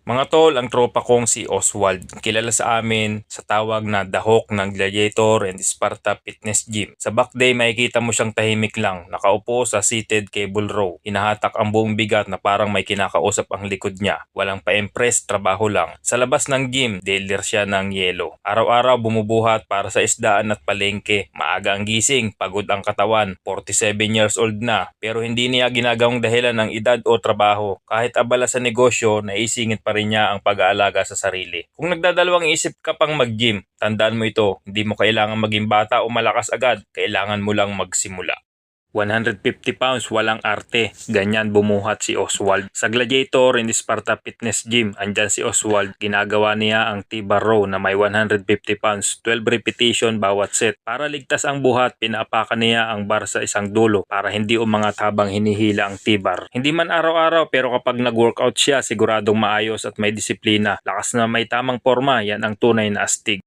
Mga tol, ang tropa kong si Oswald. Kilala sa amin sa tawag na The Hawk ng Gladiator and Sparta Fitness Gym. Sa back day, makikita mo siyang tahimik lang, nakaupo sa seated cable row. Hinahatak ang buong bigat na parang may kinakausap ang likod niya. Walang pa-impress, trabaho lang. Sa labas ng gym, dealer siya ng yelo. Araw-araw bumubuhat para sa isdaan at palengke. Maaga ang gising, pagod ang katawan. 47 years old na, pero hindi niya ginagawang dahilan ng edad o trabaho. Kahit abala sa negosyo, naisingit pa rin niya ang pag-aalaga sa sarili. Kung nagdadalawang isip ka pang mag-gym, tandaan mo ito, hindi mo kailangan maging bata o malakas agad, kailangan mo lang magsimula. 150 pounds, walang arte. Ganyan bumuhat si Oswald. Sa Gladiator in Sparta Fitness Gym, andyan si Oswald. Ginagawa niya ang T-bar row na may 150 pounds, 12 repetition bawat set. Para ligtas ang buhat, pinaapakan niya ang bar sa isang dulo para hindi umangat habang hinihila ang T-bar. Hindi man araw-araw, pero kapag nag-workout siya, siguradong maayos at may disiplina. Lakas na may tamang forma, yan ang tunay na astig.